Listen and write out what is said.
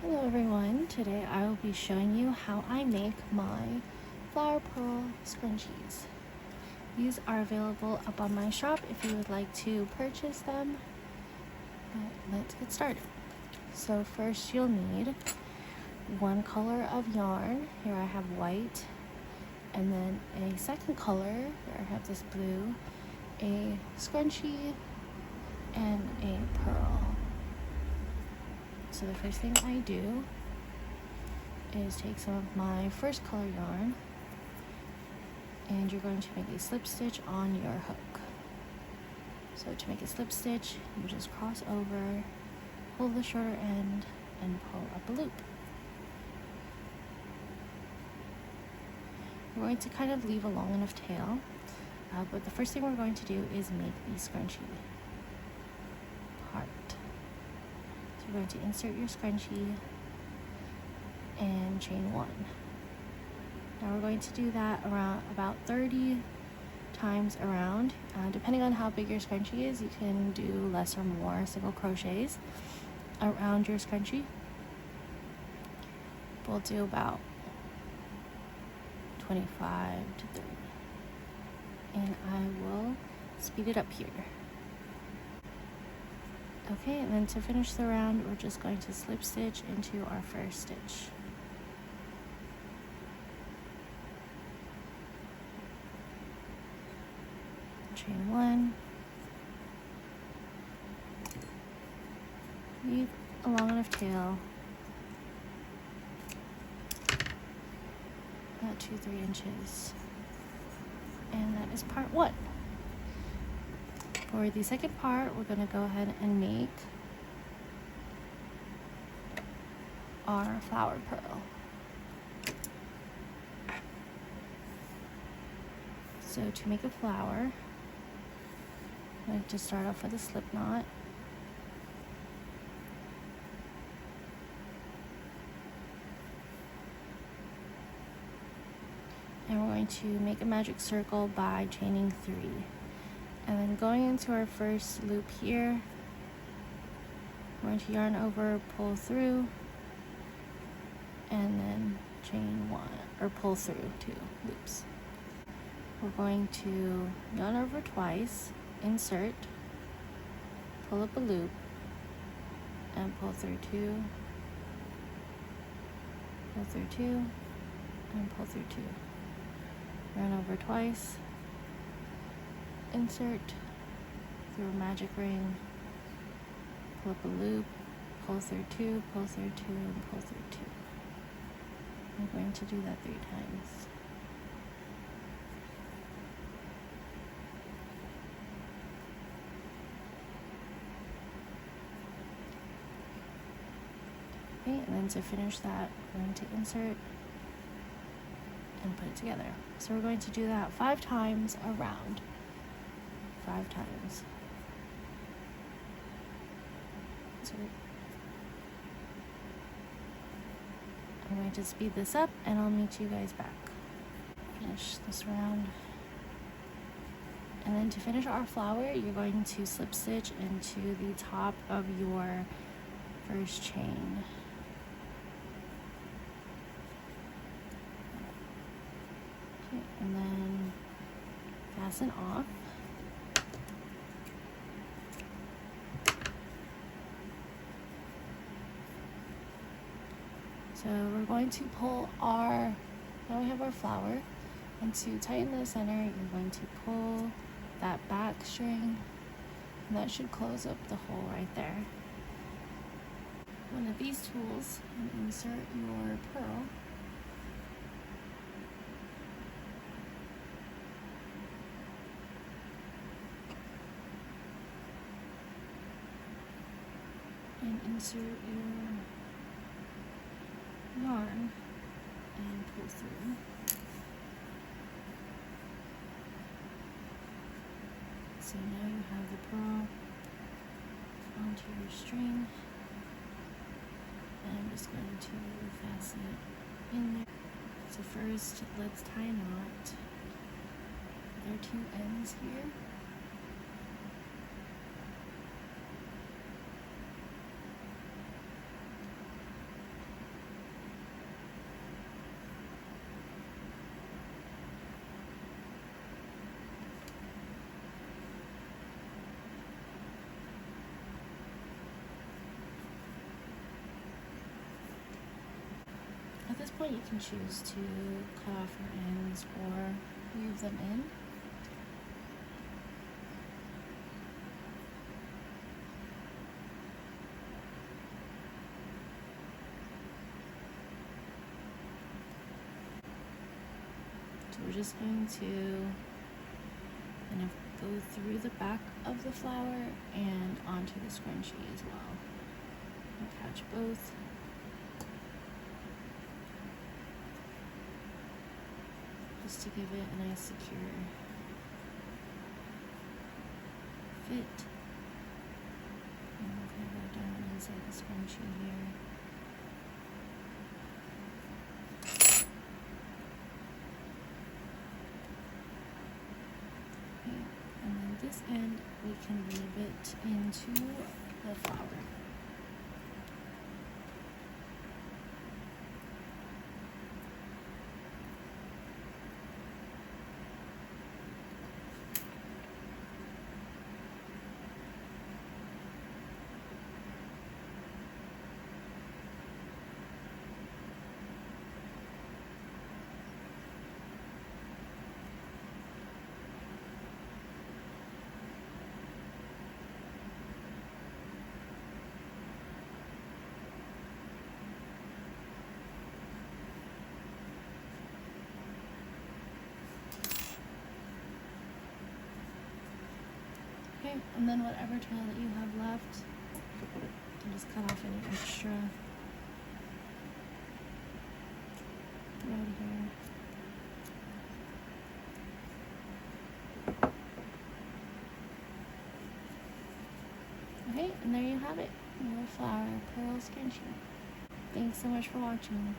Hello everyone, today I will be showing you how I make my flower pearl scrunchies. These are available up on my shop if you would like to purchase them. Let's get started. So first you'll need one color of yarn. Here I have white, and then a second color. Here I have this blue, a scrunchie, and a pearl. So the first thing I do is take some of my first color yarn, and you're going to make a slip stitch on your hook. So to make a slip stitch, you just cross over, pull the shorter end, and pull up a loop. We're going to kind of leave a long enough tail, but the first thing we're going to do is make the scrunchie part. So you're going to insert your scrunchie and chain 1. Now we're going to do that around about 30 times around. Depending on how big your scrunchie is, you can do less or more single crochets around your scrunchie. We'll do about 25 to 30. And I will speed it up here. Okay, and then to finish the round, we're just going to slip stitch into our first stitch. Chain 1. Leave a long enough tail, about 2-3 inches. And that is part 1. For the second part, we're going to go ahead and make our flower pearl. So to make a flower, I'm going to start off with a slip knot. And we're going to make a magic circle by chaining 3. And then going into our first loop here, we're going to yarn over, pull through, and then chain 1, or pull through 2 loops. We're going to yarn over twice, insert, pull up a loop, and pull through 2, pull through 2, and pull through 2. Yarn over twice, insert through a magic ring, pull up a loop, pull through 2, pull through 2, and pull through 2. I'm going to do that 3 times. Okay, and then to finish that, we're going to insert and put it together. So we're going to do that 5 times around. 5 times. So I'm going to speed this up and I'll meet you guys back. Finish this round. And then to finish our flower, you're going to slip stitch into the top of your first chain. Okay, and then fasten off. So we're going to pull now we have our flower, and to tighten the center, you're going to pull that back string, and that should close up the hole right there. One of these tools, and insert your pearl. And insert your yarn and pull through. So now you have the pearl onto your string, and I'm just going to fasten it in there. So first, let's tie a knot. There are 2 ends here. this point you can choose to cut off your ends or weave them in. So we're just going to kind of go through the back of the flower and onto the scrunchie as well. Attach both. Just to give it a nice secure fit. And we're going to go down inside the scrunchie here. Okay. And then this end we can weave it into the flower. Okay, and then whatever tail that you have left, you can just cut off any extra thread here. Okay, and there you have it, your flower pearl scrunchie. Thanks so much for watching.